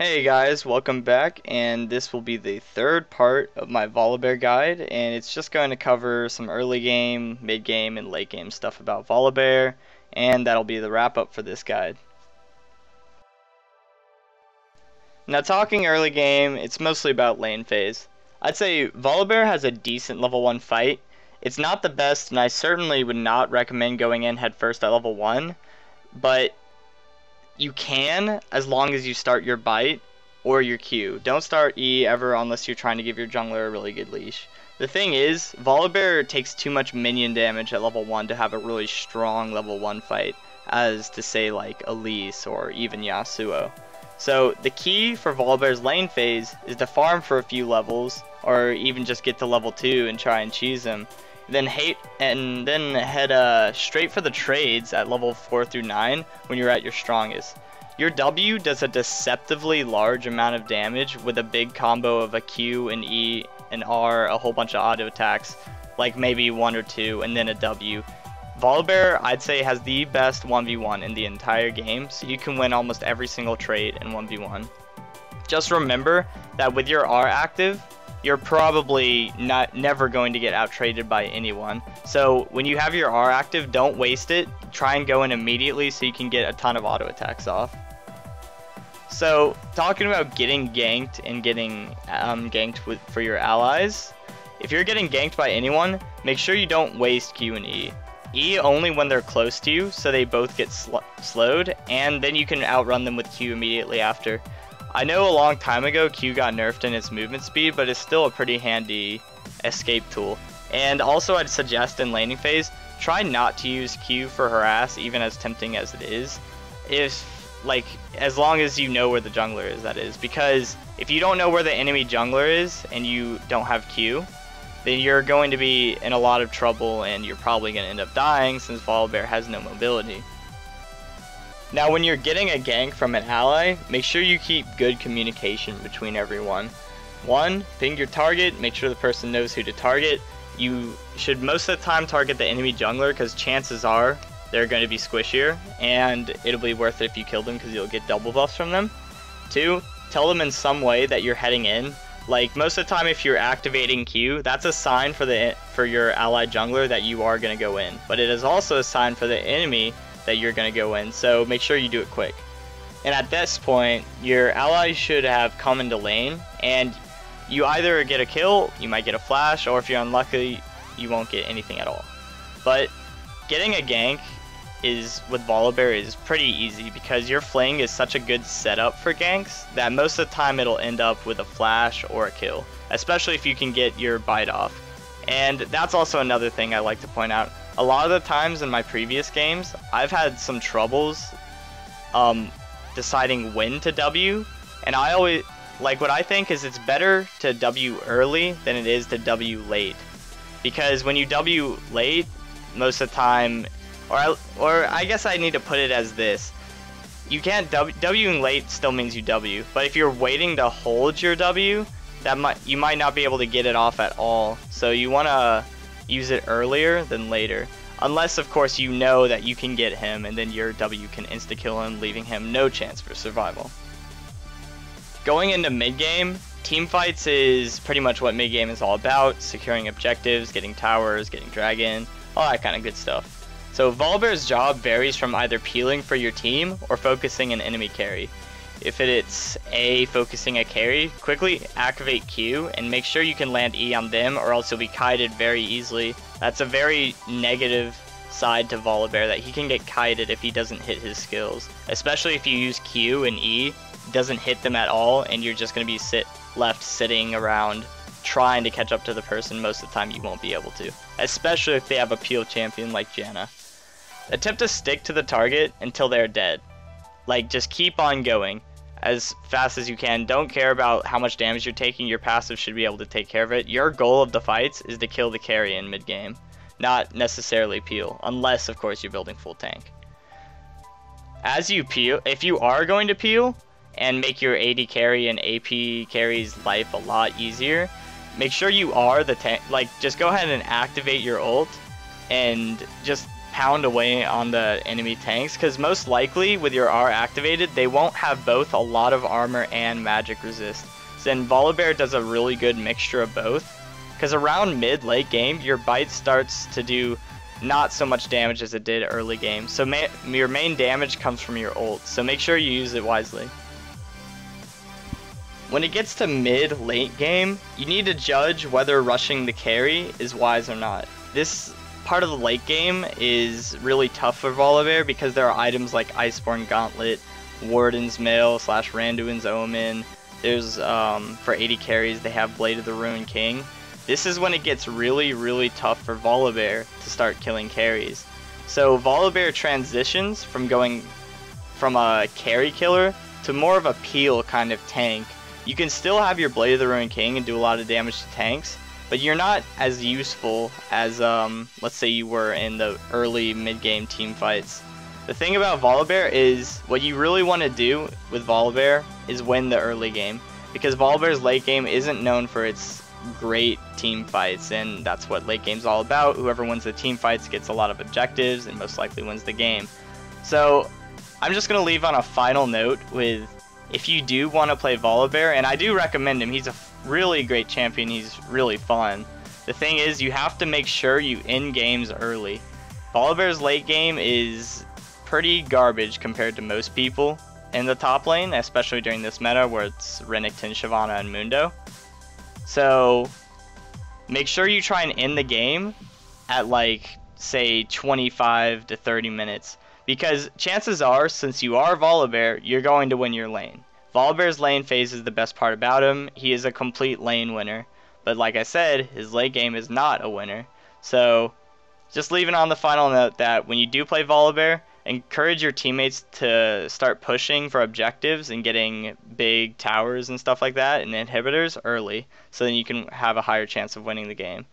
Hey guys, welcome back, and this will be the third part of my Volibear guide, and it's just going to cover some early game, mid game, and late game stuff about Volibear, and that'll be the wrap up for this guide. Now talking early game, it's mostly about lane phase. I'd say Volibear has a decent level 1 fight. It's not the best, and I certainly would not recommend going in head first at level 1, but you can, as long as you start your bite or your Q. Don't start E ever unless you're trying to give your jungler a really good leash. The thing is, Volibear takes too much minion damage at level 1 to have a really strong level 1 fight, as to say like Elise or even Yasuo. So the key for Volibear's lane phase is to farm for a few levels, or even just get to level 2 and try and cheese him. Then head straight for the trades at level 4 through 9 when you're at your strongest. Your W does a deceptively large amount of damage with a big combo of a Q, an E, an R, a whole bunch of auto attacks, like maybe 1 or 2, and then a W. Volibear, I'd say, has the best 1v1 in the entire game, so you can win almost every single trade in 1v1. Just remember that with your R active, you're probably never going to get out-traded by anyone. So when you have your R active, don't waste it. Try and go in immediately so you can get a ton of auto attacks off. So talking about getting ganked and getting ganked for your allies, if you're getting ganked by anyone, make sure you don't waste Q and E. E only when they're close to you, so they both get slowed, and then you can outrun them with Q immediately after. I know a long time ago Q got nerfed in its movement speed, but it's still a pretty handy escape tool. And also I'd suggest in laning phase, try not to use Q for harass, even as tempting as it is. As long as you know where the jungler is, that is. Because if you don't know where the enemy jungler is and you don't have Q, then you're going to be in a lot of trouble and you're probably going to end up dying since Volibear has no mobility. Now when you're getting a gank from an ally, make sure you keep good communication between everyone. 1. Ping your target, make sure the person knows who to target. You should most of the time target the enemy jungler because chances are they're going to be squishier and it'll be worth it if you kill them because you'll get double buffs from them. 2. Tell them in some way that you're heading in. Like most of the time if you're activating Q, that's a sign for your allied jungler that you are going to go in. But it is also a sign for the enemy that you're going to go in, so make sure you do it quick. And at this point, your ally should have come into lane, and you either get a kill, you might get a flash, or if you're unlucky, you won't get anything at all. But getting a gank with Volibear is pretty easy because your fling is such a good setup for ganks that most of the time it'll end up with a flash or a kill, especially if you can get your bite off. And that's also another thing I like to point out. A lot of the times in my previous games, I've had some troubles deciding when to W, and I always, what I think is it's better to W early than it is to W late. Because when you W late, most of the time, or I guess I need to put it as this, you can't Wing late still means you W, but if you're waiting to hold your W, you might not be able to get it off at all. So you want to use it earlier than later. Unless, of course, you know that you can get him and then your W can insta-kill him, leaving him no chance for survival. Going into mid-game, teamfights is pretty much what mid-game is all about. Securing objectives, getting towers, getting dragon, all that kind of good stuff. So Volibear's job varies from either peeling for your team or focusing an enemy carry. If it's A, focusing a carry, quickly activate Q and make sure you can land E on them or else you'll be kited very easily. That's a very negative side to Volibear, that he can get kited if he doesn't hit his skills. Especially if you use Q and E, doesn't hit them at all and you're just going to be left sitting around trying to catch up to the person. Most of the time you won't be able to. Especially if they have a peel champion like Janna. Attempt to stick to the target until they're dead. Just keep on going as fast as you can. Don't care about how much damage you're taking, your passive should be able to take care of it. Your goal of the fights is to kill the carry in mid game, not necessarily peel, unless of course you're building full tank. As you peel, if you are going to peel and make your AD carry and AP carry's life a lot easier, make sure you are the tank. Just go ahead and activate your ult and just pound away on the enemy tanks, because most likely with your R activated, they won't have both a lot of armor and magic resist. Then Volibear does a really good mixture of both, because around mid-late game, your bite starts to do not so much damage as it did early game. So your main damage comes from your ult, so make sure you use it wisely. When it gets to mid-late game, you need to judge whether rushing the carry is wise or not. This part of the late game is really tough for Volibear because there are items like Iceborne Gauntlet, Warden's Mail / Randuin's Omen. There's, for 80 carries, they have Blade of the Ruined King. This is when it gets really, really tough for Volibear to start killing carries. So Volibear transitions from going from a carry killer to more of a peel kind of tank. You can still have your Blade of the Ruined King and do a lot of damage to tanks, but you're not as useful as, let's say you were in the early mid-game team fights. The thing about Volibear is, what you really want to do with Volibear is win the early game, because Volibear's late game isn't known for its great team fights, and that's what late game's all about. Whoever wins the team fights gets a lot of objectives and most likely wins the game. So I'm just going to leave on a final note with, if you do want to play Volibear, and I do recommend him, he's a really great champion, he's really fun. The thing is, you have to make sure you end games early. Volibear's late game is pretty garbage compared to most people in the top lane, especially during this meta where it's Renekton, Shyvana, and Mundo. So make sure you try and end the game at, like, say 25 to 30 minutes. Because chances are, since you are Volibear, you're going to win your lane. Volibear's lane phase is the best part about him. He is a complete lane winner. But like I said, his late game is not a winner. So just leaving on the final note that when you do play Volibear, encourage your teammates to start pushing for objectives and getting big towers and stuff like that and inhibitors early, so then you can have a higher chance of winning the game.